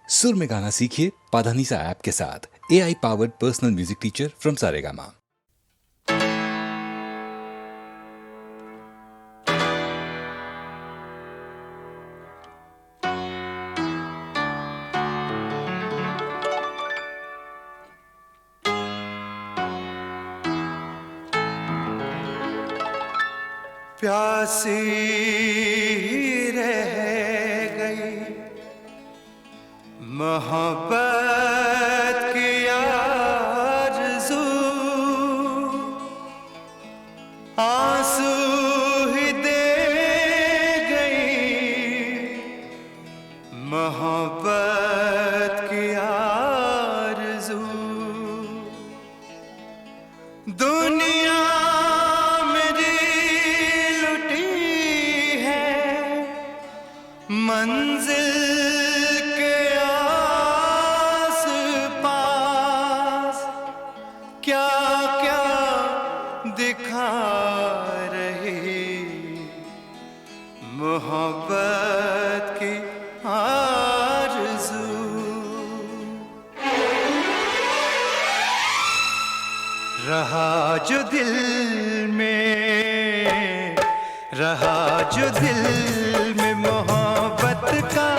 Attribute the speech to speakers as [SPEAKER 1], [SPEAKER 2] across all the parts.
[SPEAKER 1] सुर में गाना सीखिए पाधानीसा ऐप के साथ। AI powered personal music teacher from Saregama.
[SPEAKER 2] प्यासी रह गई मोहब्बत की आरज़ू, आंसू ही दे गई मोहब्बत की आरज़ू। दुनिया मंजिल के आस पास क्या क्या दिखा रही मोहब्बत की आरज़ू। रहा जो दिल में, रहा जो दिल में मोहब्बत का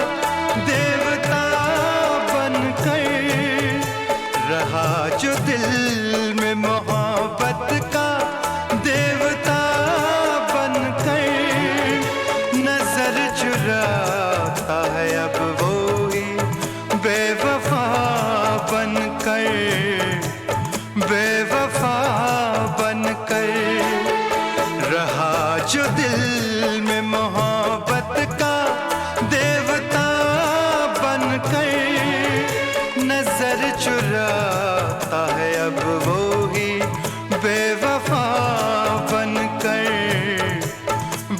[SPEAKER 2] देवता बनकर, रहा जो दिल में मोहब्बत का देवता बनकर, नजर चुराता है अब वो ही बेवफा बनकर, बेवफा बनकर। रहा जो दिल में मोहब्बत का देवता बनकर, नजर चुराता है अब वो ही बेवफा बनकर,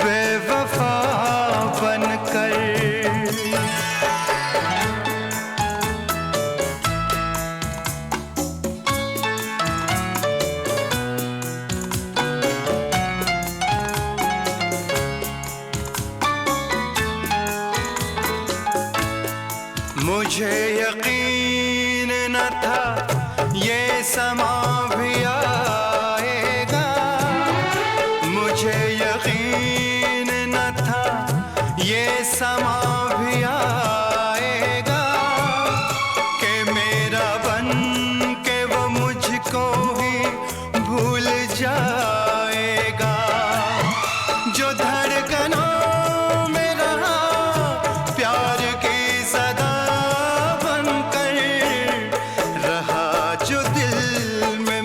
[SPEAKER 2] बेवफा बनकर। मुझे यकीन न था ये समा भी आएगा, मुझे यकीन न था ये समा भी आएगा, कि मेरा बन के वो मुझको ही भूल जाएगा। जो धड़कनों में रहा प्यार की सदा बनकर, रहा जो दिल में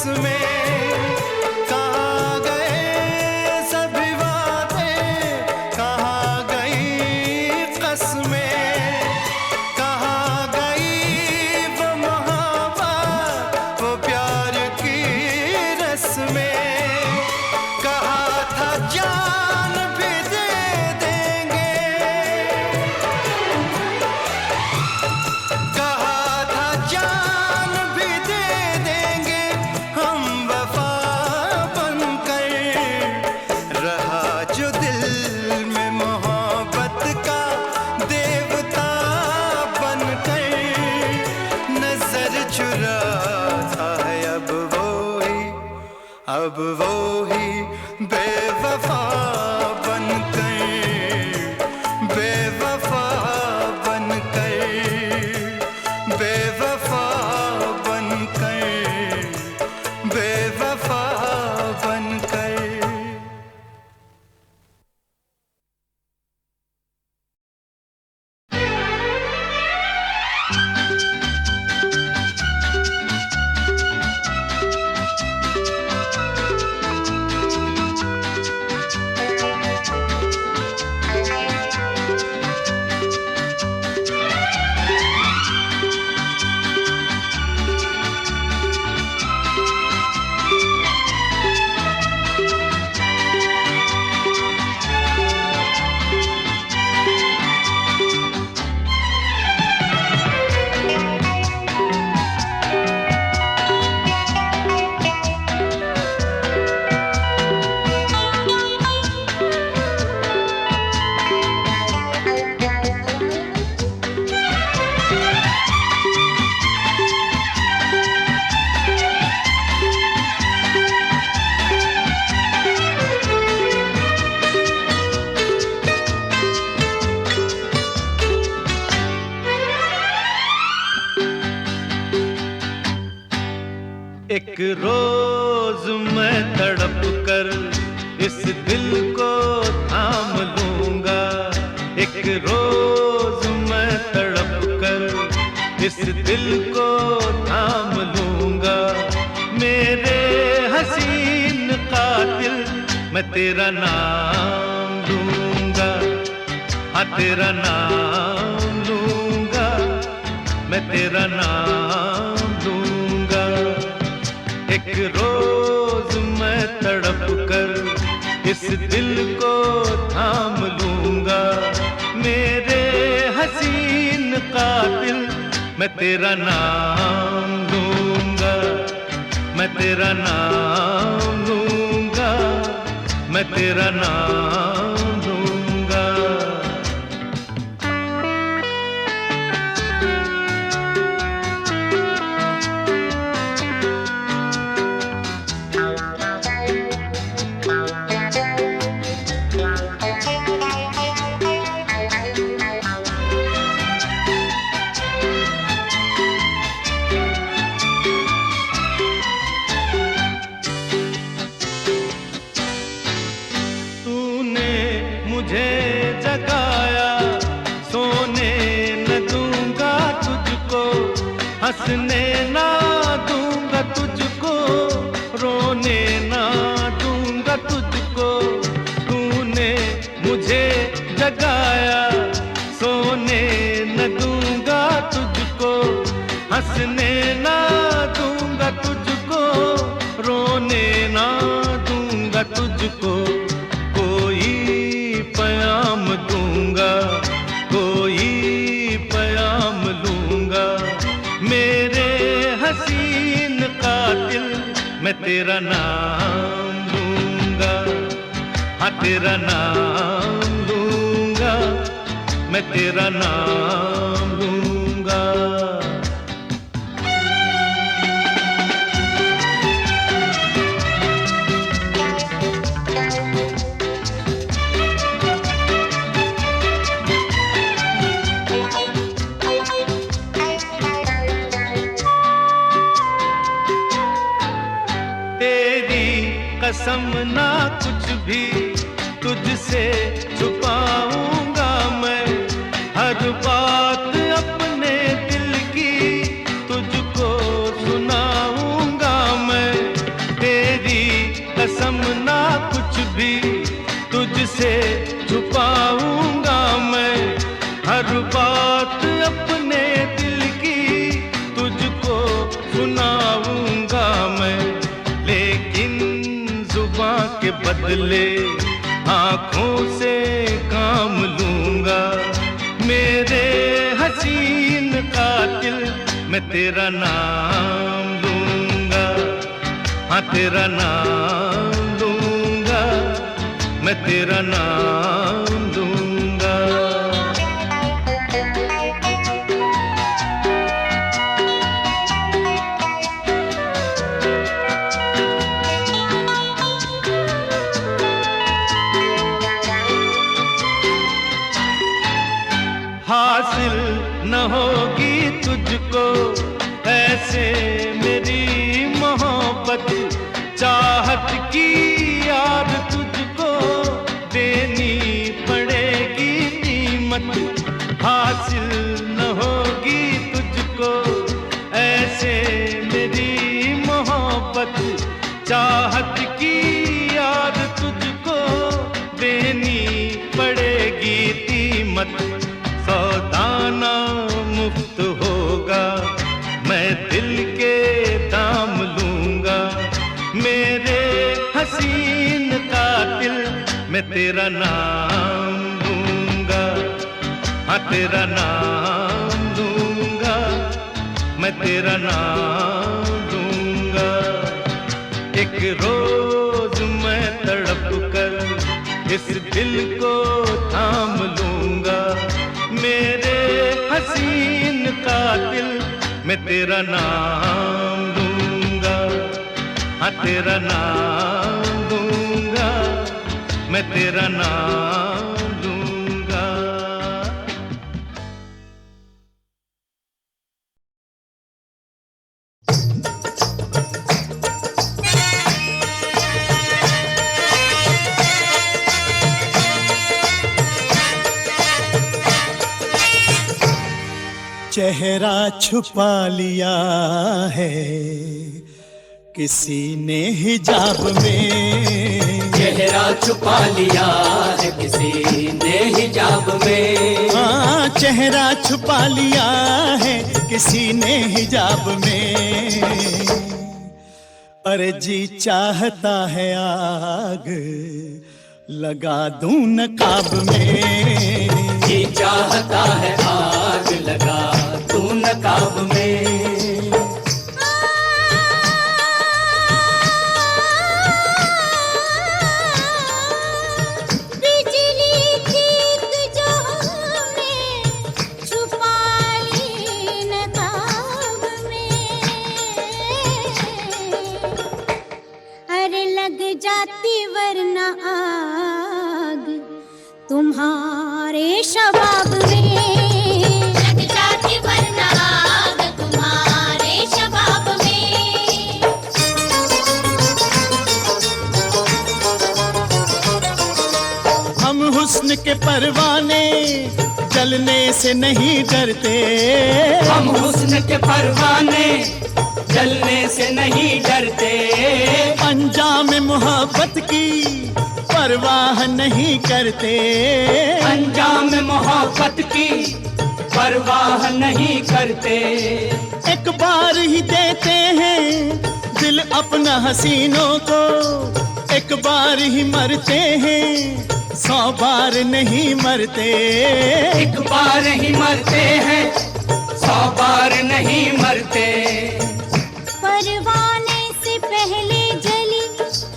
[SPEAKER 2] रस्में, कहाँ गए सभी वादे, कहाँ गई कसमें, कहाँ गई वो मोहब्बत, वो प्यार की रस्में। कहा था जान भी दे देंगे, कहा था जान भी दे देंगे, हम वफा बनकर। रहा जो दिल में मोहब्बत का देवता बनकर, नजर चुराता है अब वो ही बेवफा बनकर, बेवफा बनकर, बेवफा बनकर, बेवफा बनकर।
[SPEAKER 3] एक रोज मैं तड़प कर इस दिल को थाम लूंगा, एक रोज मैं तड़प कर इस दिल को थाम लूंगा। मेरे हसीन कातिल मैं तेरा नाम लूंगा, हाँ तेरा नाम लूंगा, मैं तेरा नाम लूंगा। एक रोज मैं तड़प कर इस दिल को थाम लूंगा। मेरे हसीन कातिल मैं तेरा नाम लूंगा, मैं तेरा नाम लूंगा, मैं तेरा नाम लूंगा। मुझे जगाया, सोने न दूंगा तुझको, हंसने ना दूंगा तुझको, रोने ना दूंगा तुझको। तूने मुझे जगाया, सोने न दूंगा तुझको, हंसने ना दूंगा तुझको, रोने ना दूंगा तुझको। पैगाम दूंगा, कोई पैगाम लूंगा। मेरे हसीन कातिल मैं तेरा नाम लूंगा, हाँ तेरा नाम लूंगा, मैं तेरा नाम लूंगा। कसम ना कुछ भी तुझसे छुपाऊंगा मैं, हर बात अपने दिल की तुझको सुनाऊंगा मैं। बदले आंखों से काम लूंगा। मेरे हसीन कातिल मैं तेरा नाम लूंगा, हाँ तेरा नाम लूंगा, मैं तेरा नाम लूंगा। हासिल न होगी तुझको ऐसे मेरी मोहब्बत, चाहत की याद तुझको देनी पड़ेगी कीमत। हासिल न होगी तुझको ऐसे मेरी मोहब्बत, चाहत की याद तुझको देनी पड़ेगी कीमत। सौदाना मुफ्त होगा मैं दिल के दाम लूंगा। मेरे हसीन कातिल मैं तेरा नाम लूंगा, हाँ तेरा नाम लूंगा, मैं तेरा नाम लूंगा। एक रोज मैं तड़प कर इस दिल को थाम लूंगा। मेरे हसीन कातिल मैं तेरा नाम लूंगा, हाँ तेरा नाम लूंगा, मैं तेरा नाम लूंगा।
[SPEAKER 4] चेहरा छुपा लिया है किसी ने हिजाब में,
[SPEAKER 5] चेहरा छुपा लिया है किसी ने हिजाब में।
[SPEAKER 4] हाँ चेहरा छुपा लिया है किसी ने हिजाब में। अरे जी चाहता है आग लगा दूं नकाब में,
[SPEAKER 5] जी चाहता है आग लगा दूं नकाब में।
[SPEAKER 6] जाती वरना आग तुम्हारे शबाब में, लग जाती वरना आग तुम्हारे शबाब में।
[SPEAKER 4] हम हुस्न के परवाने जलने से नहीं डरते,
[SPEAKER 5] हम हुस्न के परवाने जलने से नहीं डरते।
[SPEAKER 4] अंजाम मोहब्बत की परवाह नहीं करते,
[SPEAKER 5] अंजाम मोहब्बत की परवाह नहीं करते।
[SPEAKER 4] एक बार ही देते हैं दिल अपना हसीनों को, एक बार ही मरते हैं 100 बार नहीं मरते।
[SPEAKER 5] एक बार ही मरते हैं 100 बार नहीं मरते।
[SPEAKER 6] परवाने से पहले जली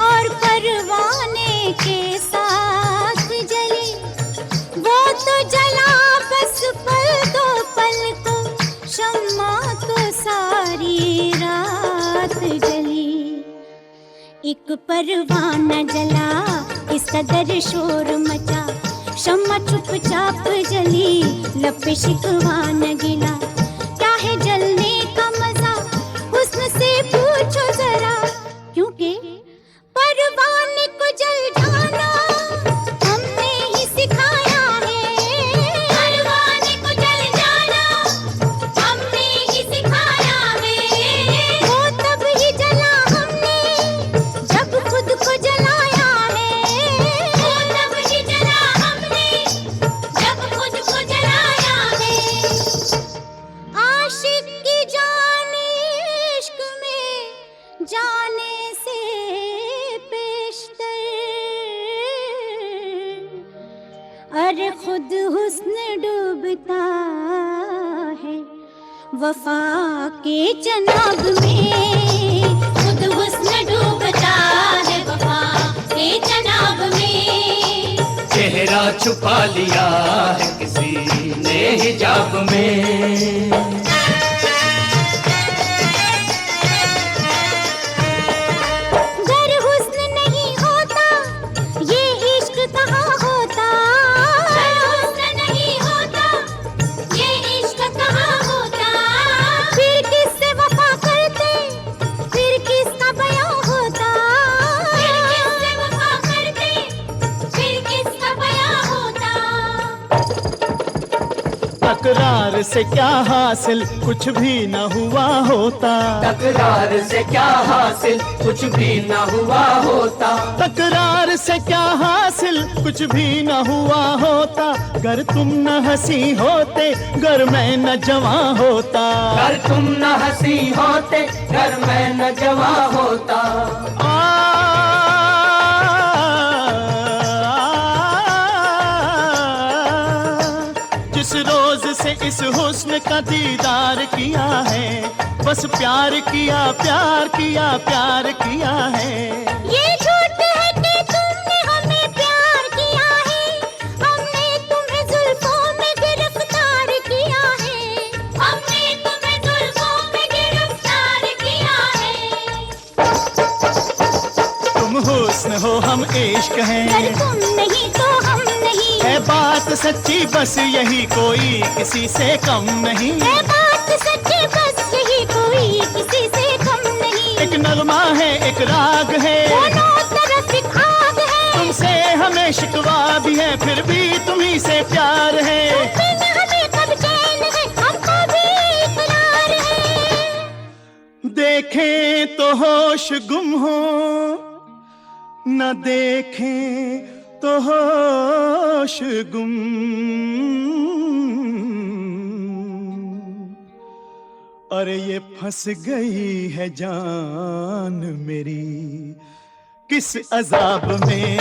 [SPEAKER 6] और परवाने के साथ जली, वो तो जला बस पल दो पल को, शम्मा तो सारी रात जली। एक परवाना जला इस कदर शोर मचा, शम्मा चुपचाप जली लब पे शिकवा न गिला। क्या है जलने का मजा हुस्न से पूछो जरा, क्योंकि परवाने को जल जाना हमने ही सिखाया है। परवाने को जल जाना हमने ही सिखाया है। वो तब ही जला हमने जब खुद को जलाया है। वो तब ही जला हमने जब खुद को जलाया है। आशिक पर खुद हुस्न डूबता है वफा के चनाब में, खुद हुस्न डूबता है वफा के चनाब में।
[SPEAKER 5] चेहरा छुपा लिया है किसी ने हिजाब में।
[SPEAKER 6] गर हुस्न नहीं होता ये इश्क कहाँ होता, गर हुस्न नहीं होता ये इश्क कहाँ होता। फिर किससे वफा करते फिर किसका बयां होता, फिर किससे वफा करते फिर किसका बयां होता।
[SPEAKER 4] तकरार से क्या हासिल कुछ भी न हुआ होता,
[SPEAKER 5] तकरार से क्या हासिल कुछ भी न हुआ होता।
[SPEAKER 4] तकरार से क्या हासिल कुछ भी न हुआ होता। गर तुम न हंसी होते गर मैं न जवां होता,
[SPEAKER 5] अगर तुम न हंसी होते घर मैं न जवा होता।
[SPEAKER 4] जिस रोज से इस हुस्न का दीदार किया है, बस प्यार किया प्यार किया प्यार किया है।
[SPEAKER 6] ये झूठ है कि तुमने हमें प्यार किया है, हमने तुम्हें जुल्फों में गिरफ्तार किया है, हमने तुम्हें जुल्फों में गिरफ्तार किया है।
[SPEAKER 4] तुम हुस्न हो हम इश्क
[SPEAKER 6] अगर
[SPEAKER 4] हैं,
[SPEAKER 6] तुम नहीं तो हम नहीं,
[SPEAKER 4] है बात सच्ची बस यही कोई किसी से कम नहीं।
[SPEAKER 6] है बात सच्ची बस यही कोई किसी से कम नहीं।
[SPEAKER 4] एक नगमा है एक राग है,
[SPEAKER 6] दोनों तरफ एक आग है,
[SPEAKER 4] तुमसे हमें शिकवा भी है फिर भी तुम्ही से प्यार है।
[SPEAKER 6] बिन हमें कब चैन है हमको भी इकरार है।
[SPEAKER 4] देखें तो होश गुम हो न देखें तो होश गुम। अरे ये फंस गई है जान मेरी किस अजाब में,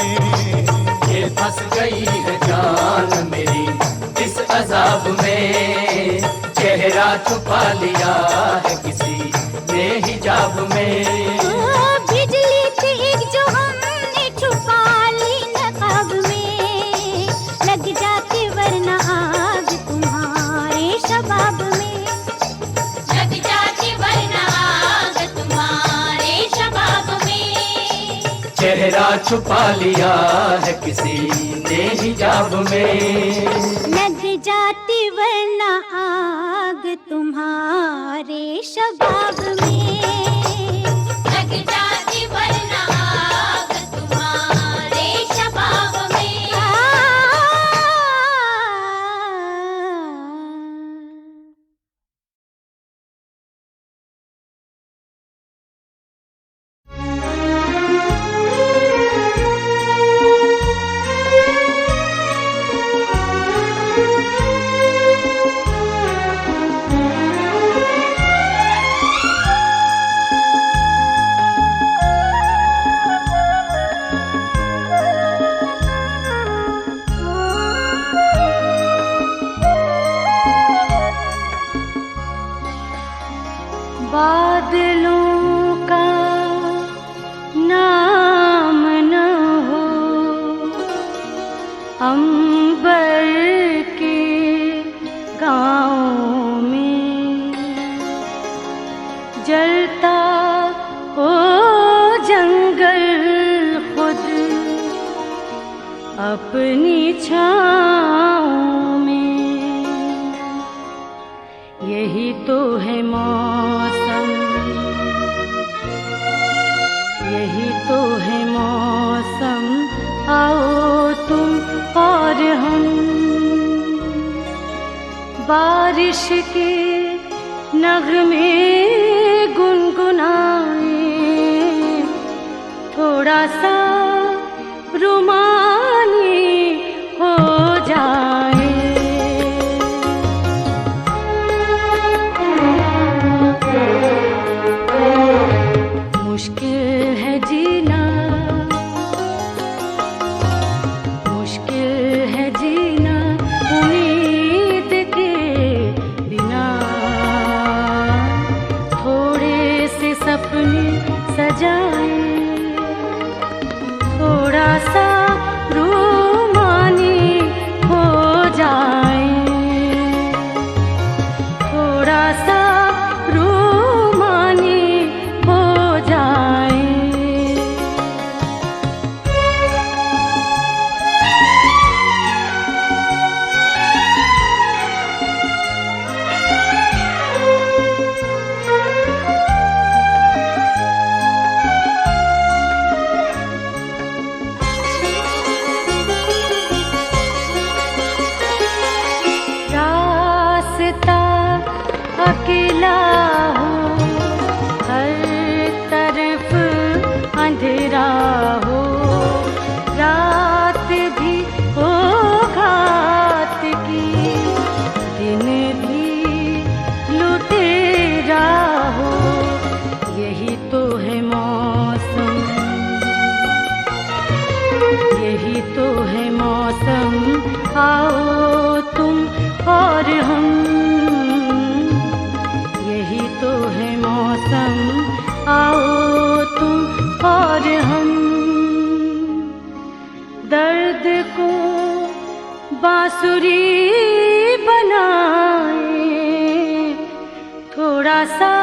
[SPEAKER 5] ये फंस गई है जान मेरी इस अजाब में। चेहरा छुपा लिया है किसी ने हिजाब में।
[SPEAKER 6] बिजली थी एक जो हमने छुपा ली नकाब में, लग जाती वरना आग तुम्हारे शबाब में, लग जाती वरना आग तुम्हारे शबाब में।
[SPEAKER 5] चेहरा छुपा लिया है किसी ने हिजाब में।
[SPEAKER 6] लग जाती वरना आग तुम्हारे शबाब में, लग जाती वरना आग तुम्हारे शबाब में। बादलों का नाम न हो, अंबर के गाँव में जलता हो जंगल खुद अपनी छाँव में। यही तो है मौसम, यही तो है मौसम, आओ तुम और हम बारिश के नगमे गुनगुनाए, थोड़ा सा रुमानी हो जाए। मुश्किल है जीना, मुश्किल है जीना,
[SPEAKER 7] मौसम आओ तुम और हम दर्द को बांसुरी बनाए, थोड़ा सा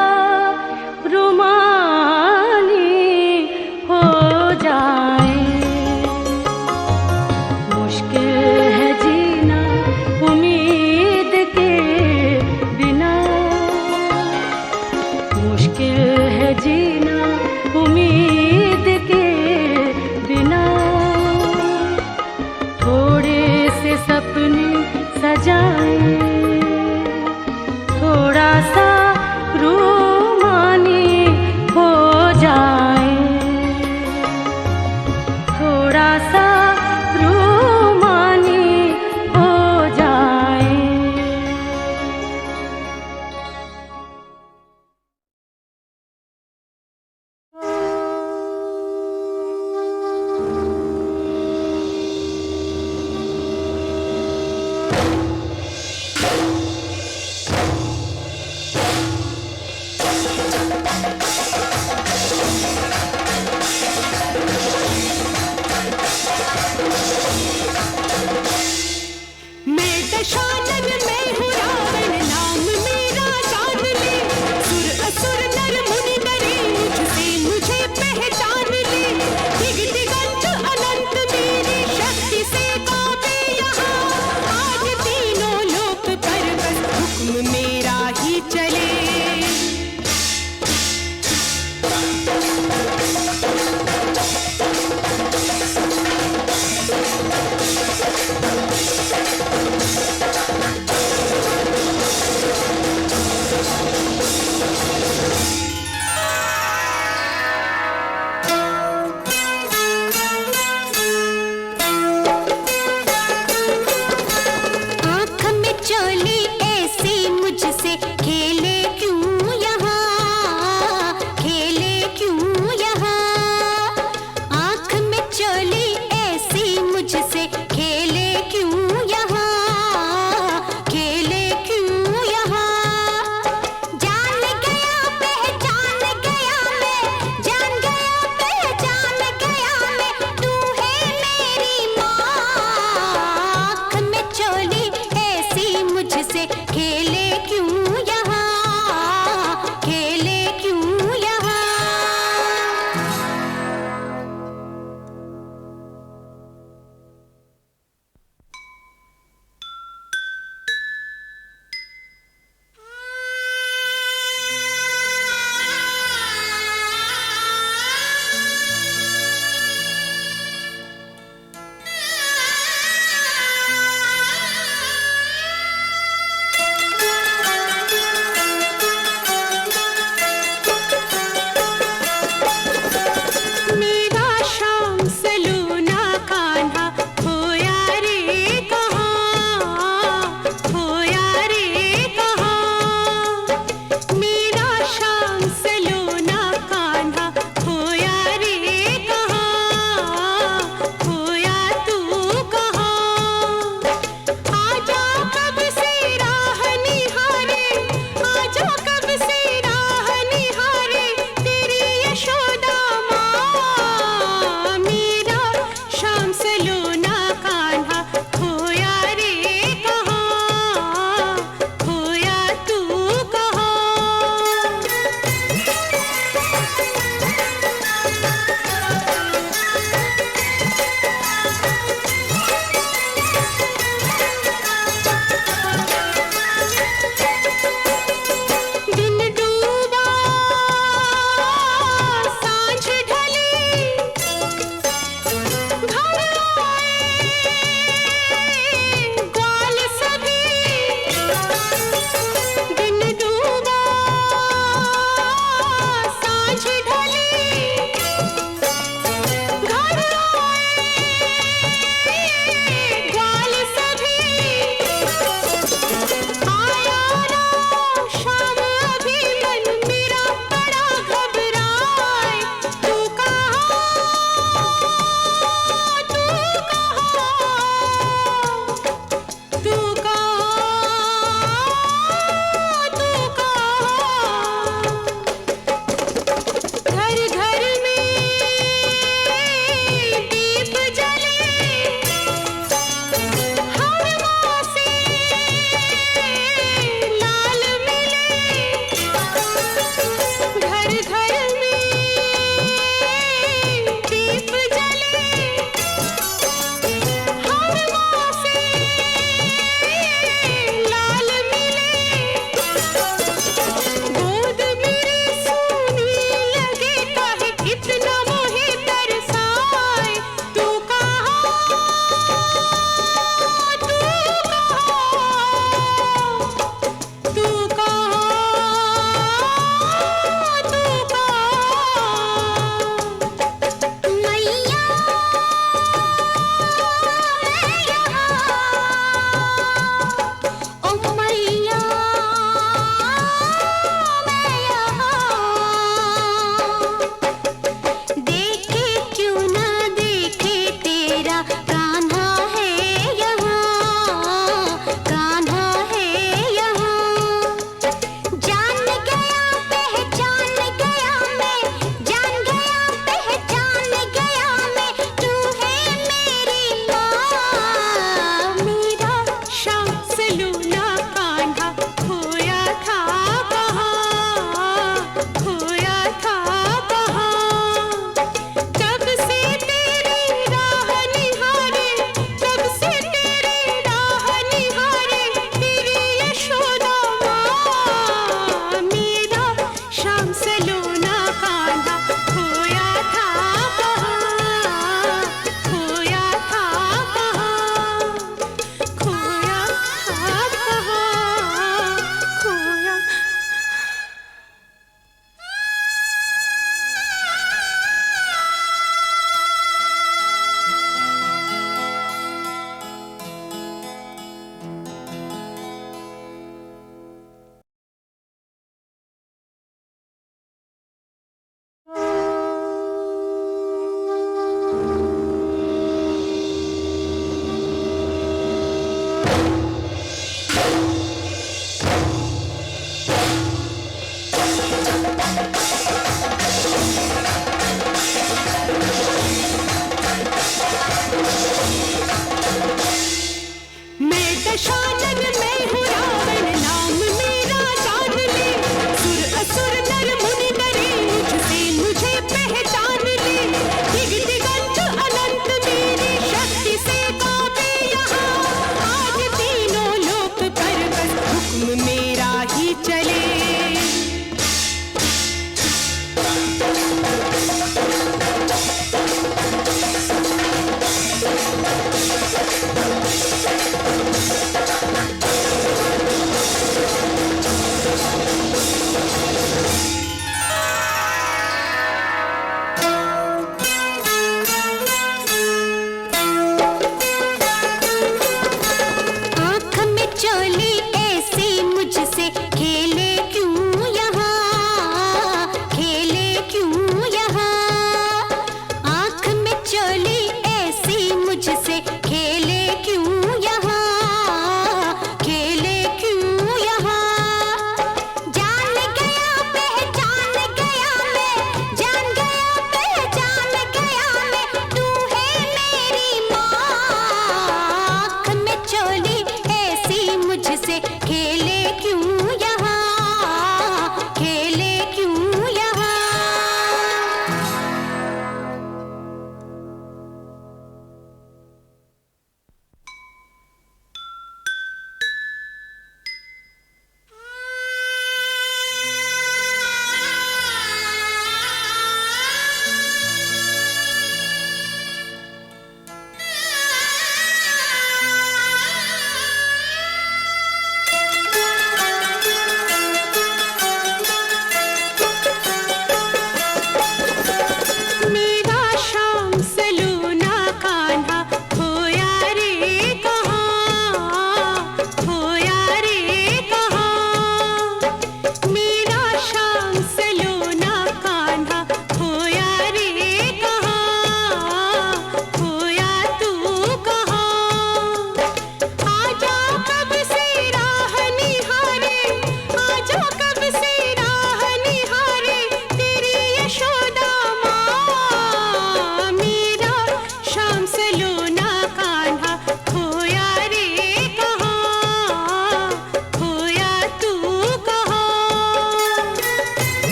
[SPEAKER 7] रुमानी हो जाए। मुश्किल है जीना उम्मीद के बिना, मुश्किल है जीना उम्मीद के बिना। थोड़े से सपने सजाए, थोड़ा सा रूमानी हो जाए, थोड़ा सा रूमानी हो जाए।
[SPEAKER 6] मैं दशानन में हूँ रावण, नाम मेरा जान ले। सुर असुर नर मुनि डरे मुझसे, मुझे पहचान ले। दिग दिगंत अनंत मेरी शक्ति से कांपे यहाँ। आज तीनों लोक पर बस हुक्म मेरा ही चले।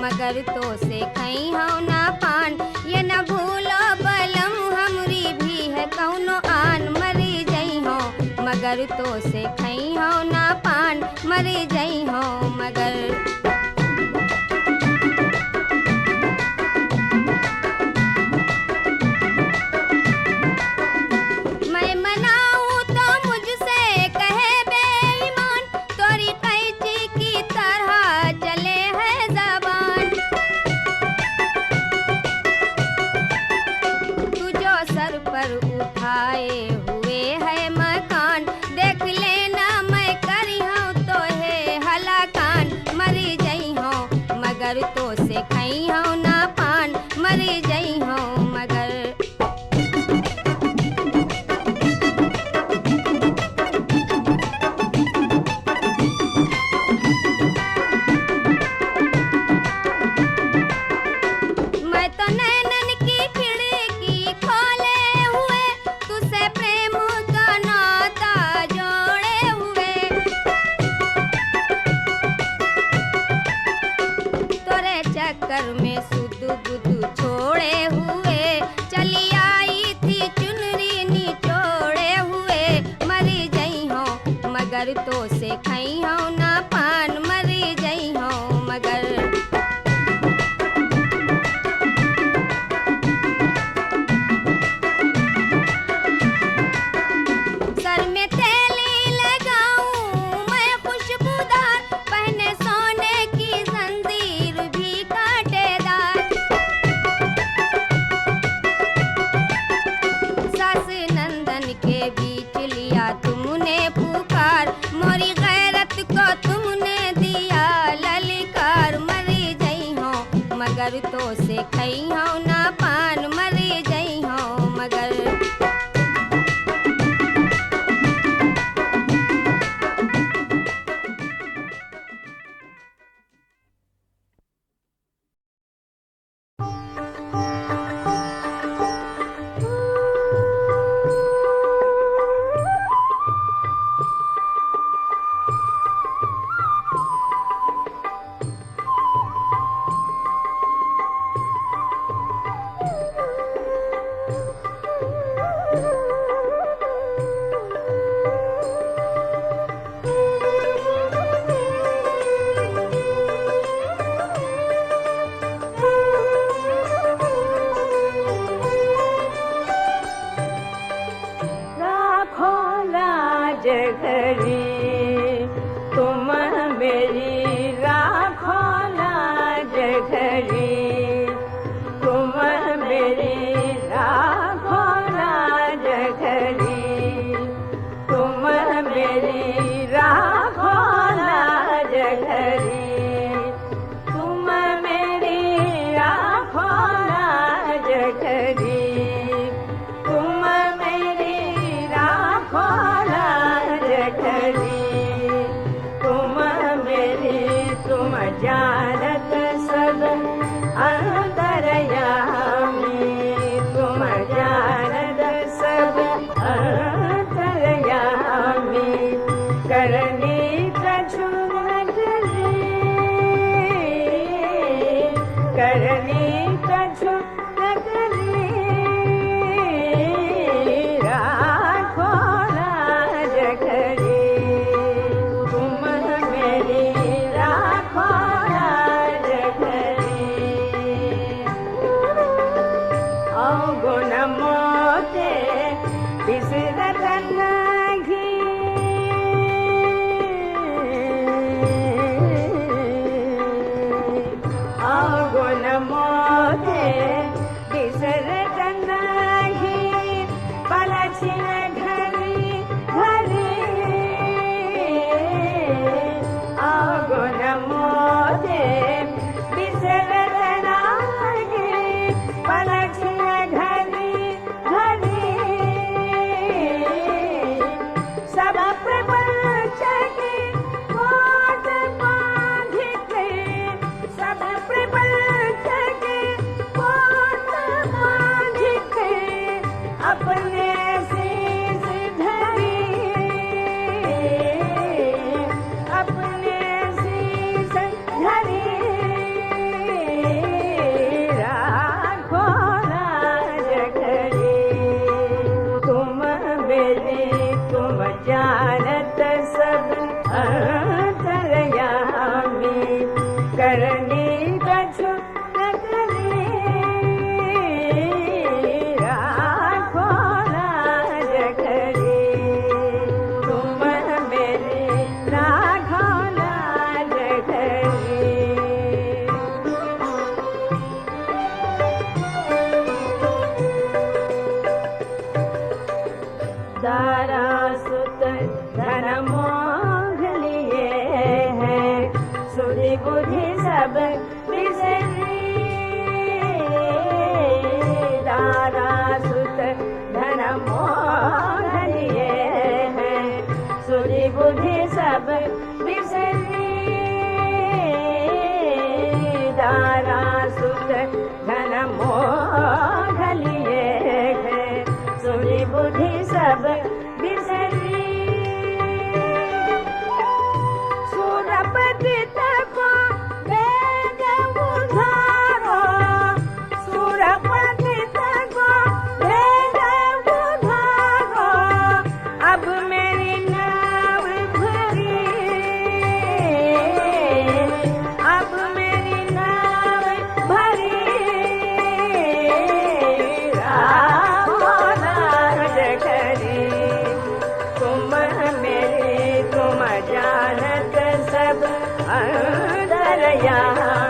[SPEAKER 8] मगर तो से खई हूँ ना पान, ये न भूलो बलम हमरी भी है कौनो आन। मरी जई हो मगर तो से खई हूँ ना पान, मरी जई हो मगर। तो से खई हूँ ना पान, मरी जई हूँ मगर। मैं तो नैनन की खिड़की खोले हुए, तुझसे प्रेम का नाता जोड़े हुए। चक्कर में सुध बुध छोड़े हुए, चली आई थी चुनरी निचोड़े हुए। मरी जई हो मगर तो से खई हूँ ना पान, मरी जई हो मगर। सर में तेली लगाऊं मैं खुशबूदार, पहने सोने की जंजीर भी काटेदार। सास नंदन के बीच लिया तुमने पुकार, मोरी गैरत को तुमने दिया ललकार। मरी जई हो मगर तो से खई हूँ ना पान, मरी जई हो मगर।
[SPEAKER 9] करनी कछु न करी राखो लाज करी तुम मेरी राखो लाज करी दारा सुत धन मोह लिए है सुधि बुद्धि सब बिसरी दारा सुत धन मोह लिए है सुधि बुद्धि सब बिसरी दारा सुत धन मोह लिए है सुधि बुद्धि सब बिसरी सुरपति तको वेद उधारो सुरपति तको वेद उधारो अब मेरी नाव भरी अब मेरी नाव भरी राहो लाज करी तुम मेरी तुम जानत सब अंतरयामी